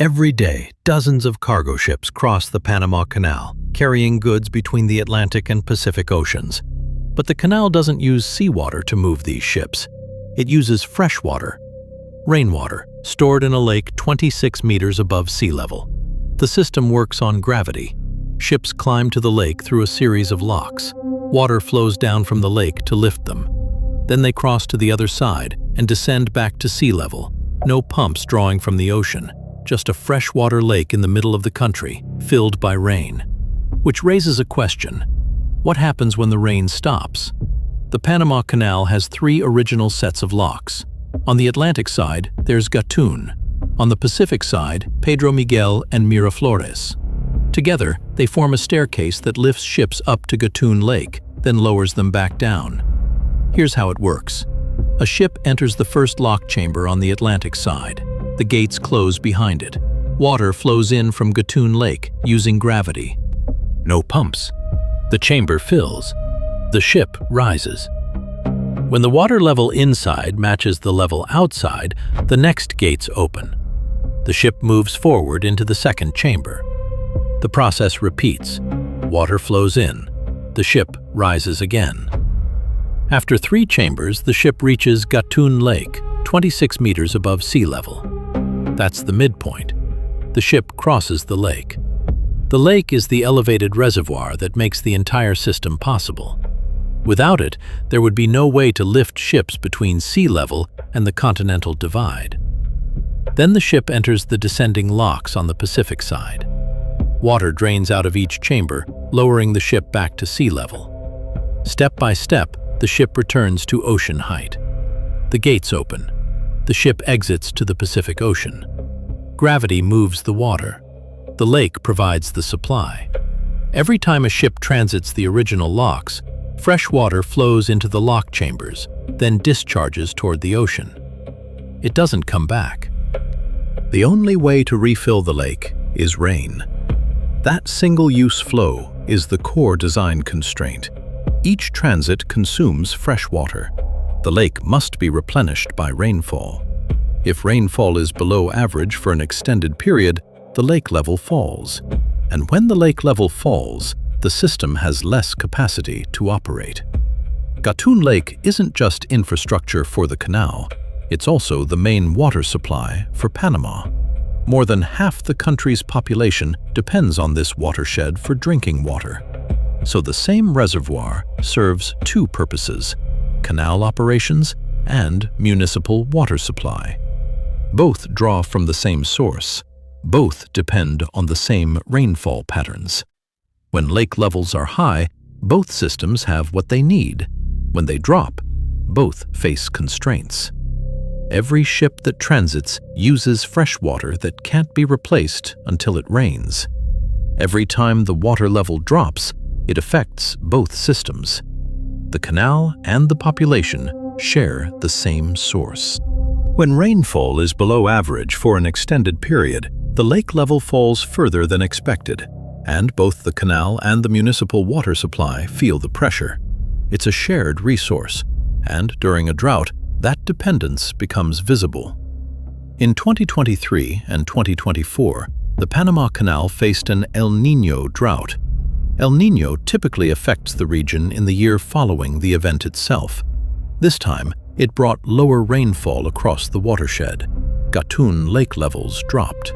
Every day, dozens of cargo ships cross the Panama Canal, carrying goods between the Atlantic and Pacific Oceans. But the canal doesn't use seawater to move these ships. It uses freshwater, rainwater, stored in a lake 26 meters above sea level. The system works on gravity. Ships climb to the lake through a series of locks. Water flows down from the lake to lift them. Then they cross to the other side and descend back to sea level. No pumps drawing from the ocean, just a freshwater lake in the middle of the country, filled by rain. Which raises a question. What happens when the rain stops? The Panama Canal has 3 original sets of locks. On the Atlantic side, there's Gatun. On the Pacific side, Pedro Miguel and Miraflores. Together, they form a staircase that lifts ships up to Gatun Lake, then lowers them back down. Here's how it works. A ship enters the first lock chamber on the Atlantic side. The gates close behind it. Water flows in from Gatun Lake using gravity. No pumps. The chamber fills. The ship rises. When the water level inside matches the level outside, the next gates open. The ship moves forward into the second chamber. The process repeats. Water flows in. The ship rises again. After 3 chambers, the ship reaches Gatun Lake, 26 meters above sea level. That's the midpoint. The ship crosses the lake. The lake is the elevated reservoir that makes the entire system possible. Without it, there would be no way to lift ships between sea level and the continental divide. Then the ship enters the descending locks on the Pacific side. Water drains out of each chamber, lowering the ship back to sea level. Step by step, the ship returns to ocean height. The gates open. The ship exits to the Pacific Ocean. Gravity moves the water. The lake provides the supply. Every time a ship transits the original locks, fresh water flows into the lock chambers, then discharges toward the ocean. It doesn't come back. The only way to refill the lake is rain. That single-use flow is the core design constraint. Each transit consumes fresh water. The lake must be replenished by rainfall. If rainfall is below average for an extended period, the lake level falls. And when the lake level falls, the system has less capacity to operate. Gatun Lake isn't just infrastructure for the canal, it's also the main water supply for Panama. More than half the country's population depends on this watershed for drinking water. So the same reservoir serves 2 purposes: canal operations and municipal water supply. Both draw from the same source. Both depend on the same rainfall patterns. When lake levels are high, both systems have what they need. When they drop, both face constraints. Every ship that transits uses fresh water that can't be replaced until it rains. Every time the water level drops, it affects both systems. The canal and the population share the same source. When rainfall is below average for an extended period, the lake level falls further than expected, and both the canal and the municipal water supply feel the pressure. It's a shared resource, and during a drought, that dependence becomes visible. In 2023 and 2024, the Panama Canal faced an El Niño drought. El Niño typically affects the region in the year following the event itself. This time, it brought lower rainfall across the watershed. Gatun Lake levels dropped.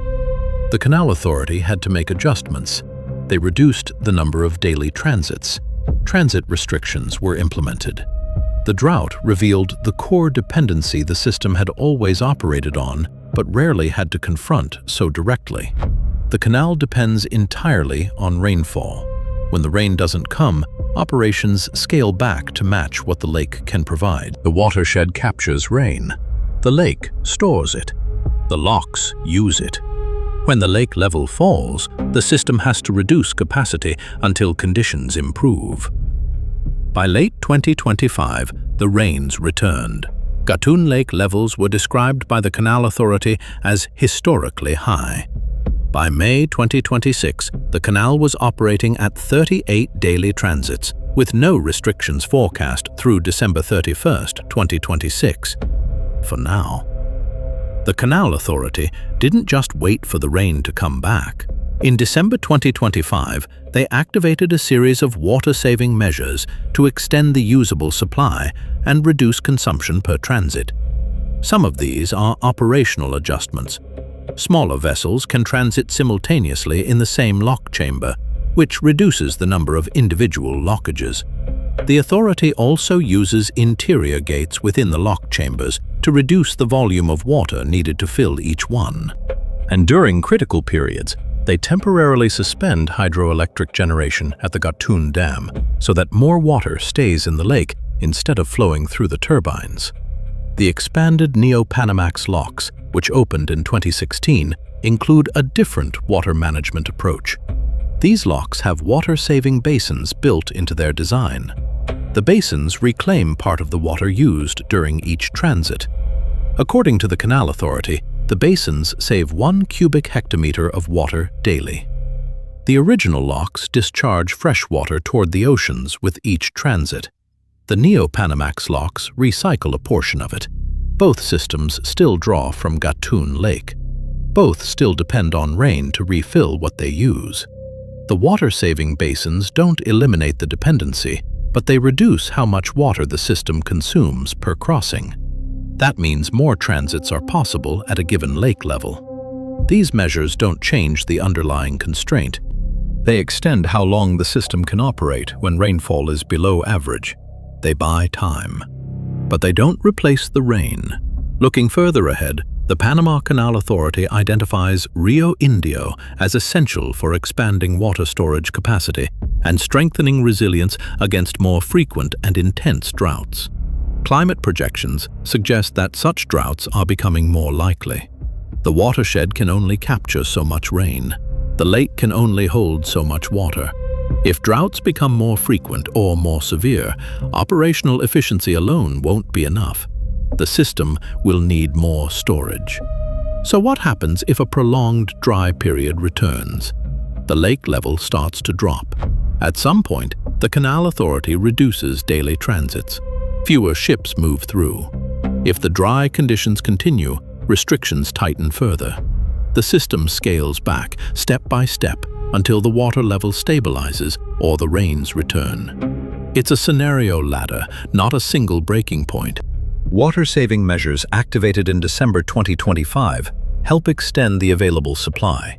The Canal Authority had to make adjustments. They reduced the number of daily transits. Transit restrictions were implemented. The drought revealed the core dependency the system had always operated on, but rarely had to confront so directly. The canal depends entirely on rainfall. When the rain doesn't come, operations scale back to match what the lake can provide. The watershed captures rain. The lake stores it. The locks use it. When the lake level falls, the system has to reduce capacity until conditions improve. By late 2025, the rains returned. Gatun Lake levels were described by the Canal Authority as historically high. By May 2026, the canal was operating at 38 daily transits, with no restrictions forecast through December 31, 2026. For now. The Canal Authority didn't just wait for the rain to come back. In December 2025, they activated a series of water-saving measures to extend the usable supply and reduce consumption per transit. Some of these are operational adjustments. Smaller vessels can transit simultaneously in the same lock chamber, which reduces the number of individual lockages. The authority also uses interior gates within the lock chambers to reduce the volume of water needed to fill each one. And during critical periods, they temporarily suspend hydroelectric generation at the Gatun Dam so that more water stays in the lake instead of flowing through the turbines. The expanded Niño Panamax locks, which opened in 2016, include a different water management approach. These locks have water-saving basins built into their design. The basins reclaim part of the water used during each transit. According to the Canal Authority, the basins save 1 cubic hectometer of water daily. The original locks discharge fresh water toward the oceans with each transit. The Niño Panamax locks recycle a portion of it. Both systems still draw from Gatun Lake. Both still depend on rain to refill what they use. The water-saving basins don't eliminate the dependency, but they reduce how much water the system consumes per crossing. That means more transits are possible at a given lake level. These measures don't change the underlying constraint. They extend how long the system can operate when rainfall is below average. They buy time. But they don't replace the rain. Looking further ahead, the Panama Canal Authority identifies Rio Indio as essential for expanding water storage capacity and strengthening resilience against more frequent and intense droughts. Climate projections suggest that such droughts are becoming more likely. The watershed can only capture so much rain. The lake can only hold so much water. If droughts become more frequent or more severe, operational efficiency alone won't be enough. The system will need more storage. So what happens if a prolonged dry period returns? The lake level starts to drop. At some point, the Canal Authority reduces daily transits. Fewer ships move through. If the dry conditions continue, restrictions tighten further. The system scales back, step by step, until the water level stabilizes or the rains return. It's a scenario ladder, not a single breaking point. Water-saving measures activated in December 2025 help extend the available supply.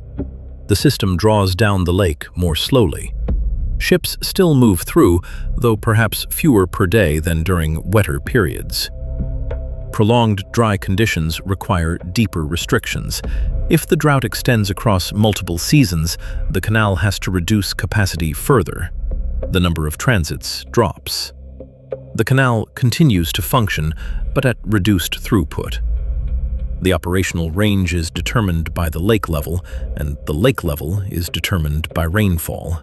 The system draws down the lake more slowly. Ships still move through, though perhaps fewer per day than during wetter periods. Prolonged dry conditions require deeper restrictions. If the drought extends across multiple seasons, the canal has to reduce capacity further. The number of transits drops. The canal continues to function, but at reduced throughput. The operational range is determined by the lake level, and the lake level is determined by rainfall.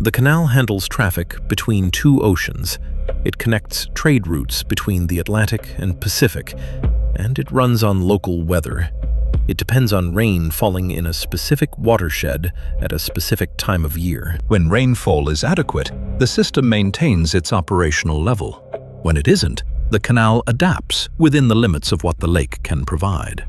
The canal handles traffic between two oceans. It connects trade routes between the Atlantic and Pacific, and it runs on local weather. It depends on rain falling in a specific watershed at a specific time of year. When rainfall is adequate, the system maintains its operational level. When it isn't, the canal adapts within the limits of what the lake can provide.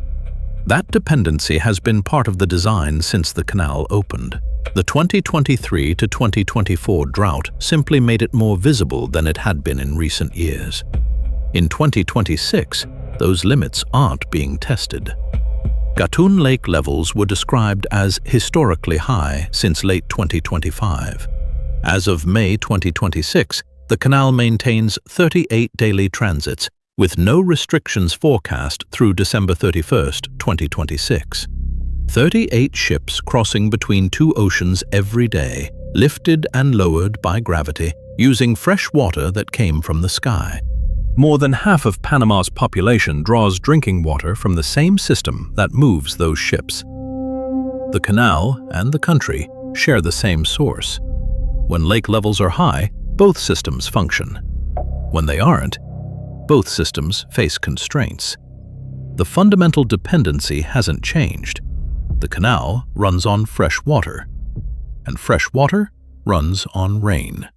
That dependency has been part of the design since the canal opened. The 2023 to 2024 drought simply made it more visible than it had been in recent years. In 2026, those limits aren't being tested. Gatun Lake levels were described as historically high since late 2025. As of May 2026, the canal maintains 38 daily transits, with no restrictions forecast through December 31st, 2026. 38 ships crossing between two oceans every day, lifted and lowered by gravity, using fresh water that came from the sky. More than half of Panama's population draws drinking water from the same system that moves those ships. The canal and the country share the same source. When lake levels are high, both systems function. When they aren't, both systems face constraints. The fundamental dependency hasn't changed. The canal runs on fresh water, and fresh water runs on rain.